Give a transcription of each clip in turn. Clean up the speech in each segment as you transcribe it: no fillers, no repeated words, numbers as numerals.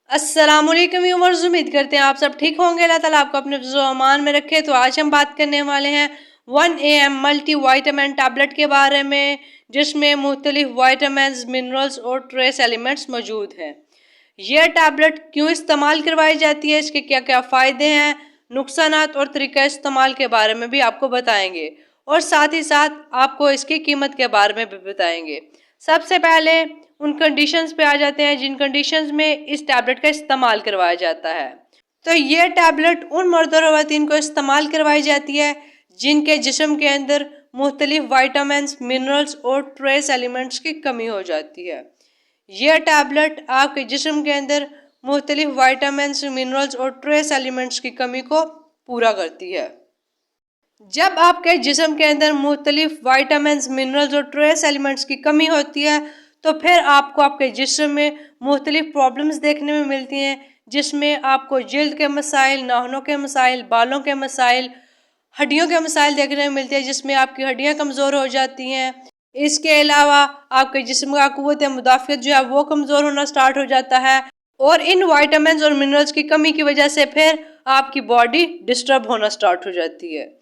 अस्सलामुअलैकुम व्यूअर्स, उम्मीद करते हैं आप सब ठीक होंगे। अल्लाह ताला आपको अपने अमान में रखे। तो आज हम बात करने वाले हैं 1 AM मल्टी वाइटामिन टैबलेट के बारे में, जिसमें मुख्तलिफ वाइटामिन, मिनरल्स और ट्रेस एलिमेंट्स मौजूद हैं। यह टैबलेट क्यों इस्तेमाल करवाई जाती है, इसके क्या क्या फ़ायदे हैं, नुकसानात और तरीका इस्तेमाल के बारे में भी आपको बताएंगे और साथ ही साथ आपको इसकी कीमत के बारे में भी बताएंगे। सबसे पहले उन कंडीशंस पे आ जाते हैं जिन कंडीशंस में इस टैबलेट का इस्तेमाल करवाया जाता है। तो ये टैबलेट उन मर्द और ख़वातीन को इस्तेमाल करवाई जाती है जिनके जिस्म के अंदर मुख्तलिफ वाइटामिन, मिनरल्स और ट्रेस एलिमेंट्स की कमी हो जाती है। यह टैबलेट आपके जिस्म के अंदर मुख्तलिफ वाइटामिन, मिनरल्स और ट्रेस एलिमेंट्स की कमी को पूरा करती है। जब आपके जिस्म के अंदर मुख्तलिफ वाइटामिन, मिनरल्स और ट्रेस एलिमेंट्स की कमी होती है तो फिर आपको आपके जिस्म में मुख्तलिफ प्रॉब्लम्स देखने में मिलती हैं, जिसमें आपको जल्द के मसाइल, नाखूनों के मसाइल, बालों के मसाइल, हड्डियों के मसाइल देखने में मिलते हैं, जिसमें आपकी हड्डियां कमज़ोर हो जाती हैं। इसके अलावा आपके जिस्म का क़ुव्वत मुदाफ़ियत जो है वो कमज़ोर होना स्टार्ट हो जाता है और इन वाइटामिन और मिनरल्स की कमी की वजह से फिर आपकी बॉडी डिस्टर्ब होना स्टार्ट हो जाती है।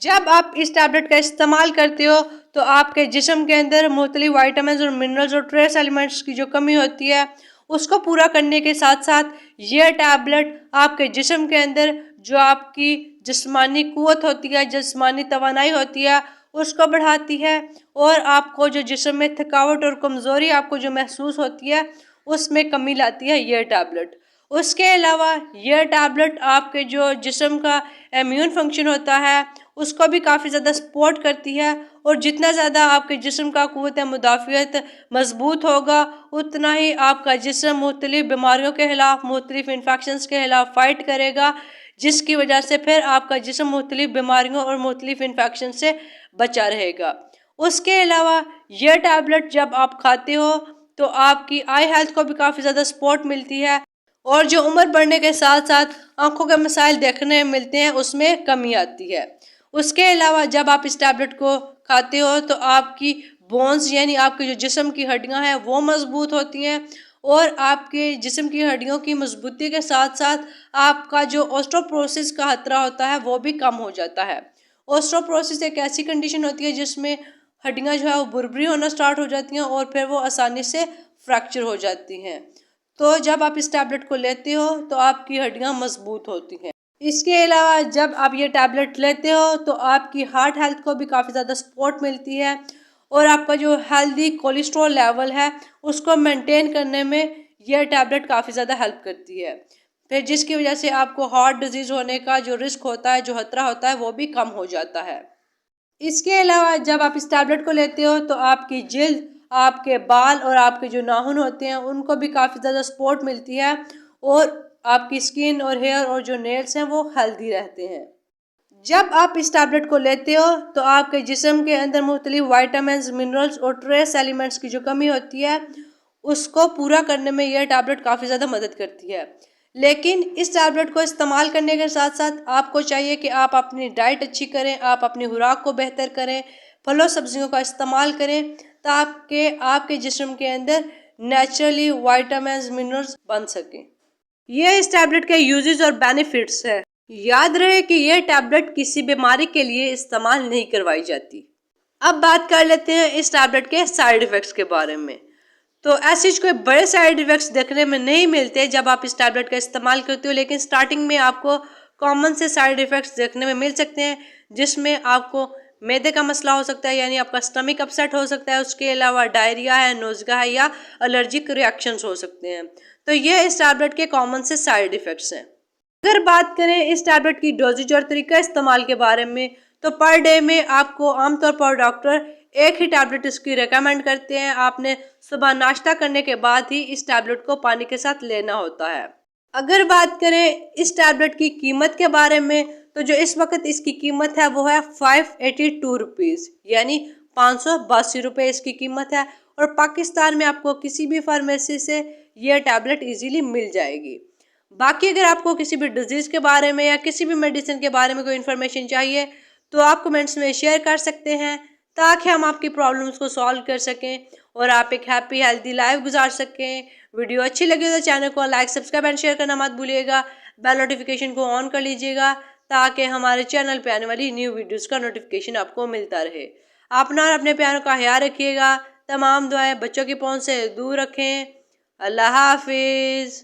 जब आप इस टैबलेट का इस्तेमाल करते हो तो आपके जिस्म के अंदर मुख्तलिफ वाइटामिन और मिनरल्स और ट्रेस एलिमेंट्स की जो कमी होती है उसको पूरा करने के साथ साथ यह टैबलेट आपके जिस्म के अंदर जो आपकी जिस्मानी क़ुव्वत होती है, जिस्मानी तवानाई होती है, उसको बढ़ाती है और आपको जो जिस्म में थकावट और कमज़ोरी आपको जो महसूस होती है उसमें कमी लाती है यह टैबलेट। उसके अलावा यह टैबलेट आपके जो जिस्म का इम्यून फंक्शन होता है उसको भी काफ़ी ज़्यादा सपोर्ट करती है और जितना ज़्यादा आपके जिस्म का क़ुव्वत मुदाफ़ियत मजबूत होगा उतना ही आपका जिस्म मुख्तलिफ बीमारियों के ख़िलाफ़, मुख्तलिफ इन्फेक्शंस के ख़िलाफ़ फ़ाइट करेगा, जिसकी वजह से फिर आपका जिस्म मुख्तलिफ बीमारियों और मुख्तलिफ इन्फेक्शन से बचा रहेगा। उसके अलावा यह टैबलेट जब आप खाते हो तो आपकी आई हेल्थ को भी काफ़ी ज़्यादा सपोर्ट मिलती है और जो उम्र बढ़ने के साथ साथ आंखों के मसाइल देखने में मिलते हैं उसमें कमी आती है। उसके अलावा जब आप इस टैबलेट को खाते हो तो आपकी बोन्स यानी आपके जो जिस्म की हड्डियां हैं वो मजबूत होती हैं और आपके जिस्म की हड्डियों की मजबूती के साथ साथ आपका जो ऑस्टियोपोरोसिस का खतरा होता है वो भी कम हो जाता है। ऑस्टियोपोरोसिस एक ऐसी कंडीशन होती है जिसमें हड्डियां जो है वो बुरबुरी होना स्टार्ट हो जाती हैं और फिर वो आसानी से फ्रैक्चर हो जाती हैं। तो जब आप इस टैबलेट को लेते हो तो आपकी हड्डियां मजबूत होती हैं। इसके अलावा जब आप ये टैबलेट लेते हो तो आपकी हार्ट हेल्थ को भी काफ़ी ज़्यादा सपोर्ट मिलती है और आपका जो हेल्दी कोलेस्ट्रॉल लेवल है उसको मेंटेन करने में यह टैबलेट काफ़ी ज़्यादा हेल्प करती है, फिर जिसकी वजह से आपको हार्ट डिजीज़ होने का जो रिस्क होता है, जो खतरा होता है वो भी कम हो जाता है। इसके अलावा जब आप इस टैबलेट को लेते हो तो आपकी जिल्द, आपके बाल और आपके जो नाखून होते हैं उनको भी काफ़ी ज़्यादा सपोर्ट मिलती है और आपकी स्किन और हेयर और जो नेल्स हैं वो हेल्दी रहते हैं। जब आप इस टैबलेट को लेते हो तो आपके जिस्म के अंदर मुख्तलिफ वाइटामिन, मिनरल्स और ट्रेस एलिमेंट्स की जो कमी होती है उसको पूरा करने में यह टैबलेट काफ़ी ज़्यादा मदद करती है। लेकिन इस टैबलेट को इस्तेमाल करने के साथ साथ आपको चाहिए कि आप अपनी डाइट अच्छी करें, आप अपनी खुराक को बेहतर करें, फलों सब्जियों का इस्तेमाल करें ताकि आपके जिस्म के अंदर नेचुरली वाइटामिन, मिनरल्स बन सकें। यह इस टैबलेट के यूजेस और बेनिफिट्स है। याद रहे कि यह टैबलेट किसी बीमारी के लिए इस्तेमाल नहीं करवाई जाती। अब बात कर लेते हैं इस टैबलेट के साइड इफ़ेक्ट्स के बारे में। तो ऐसे कोई बड़े साइड इफ़ेक्ट्स देखने में नहीं मिलते जब आप इस टैबलेट का इस्तेमाल करते हो, लेकिन स्टार्टिंग में आपको कॉमन से साइड इफ़ेक्ट्स देखने में मिल सकते हैं, जिसमें आपको मैदे का मसला हो सकता है यानी आपका स्टमक अपसेट हो सकता है। उसके अलावा डायरिया है, नोज़गा है या एलर्जिक रिएक्शंस हो सकते हैं। तो ये इस टैबलेट के कॉमन से साइड इफ़ेक्ट्स हैं। अगर बात करें इस टैबलेट की डोजेज और तरीका इस्तेमाल के बारे में तो पर डे में आपको आमतौर पर डॉक्टर एक ही टैबलेट इसकी रेकमेंड करते हैं। आपने सुबह नाश्ता करने के बाद ही इस टैबलेट को पानी के साथ लेना होता है। अगर बात करें इस टैबलेट की कीमत के बारे में तो जो इस वक्त इसकी कीमत है वो है 582 रुपीज़ यानी 582 रुपये इसकी कीमत है और पाकिस्तान में आपको किसी भी फार्मेसी से यह टैबलेट इजीली मिल जाएगी। बाकी अगर आपको किसी भी डिजीज़ के बारे में या किसी भी मेडिसिन के बारे में कोई इन्फॉर्मेशन चाहिए तो आप कमेंट्स में शेयर कर सकते हैं ताकि हम आपकी प्रॉब्लम्स को सॉल्व कर सकें और आप एक हैप्पी हेल्दी लाइफ गुजार सकें। वीडियो अच्छी लगी तो चैनल को लाइक सब्सक्राइब एंड शेयर करना मत भूलिएगा। बेल नोटिफिकेशन को ऑन कर लीजिएगा ताकि हमारे चैनल पे आने वाली न्यू वीडियोस का नोटिफिकेशन आपको मिलता रहे। अपना और अपने प्यारों का ख्याल रखिएगा। तमाम दुआएं बच्चों की पहुंच से दूर रखें। अल्लाह हाफिज।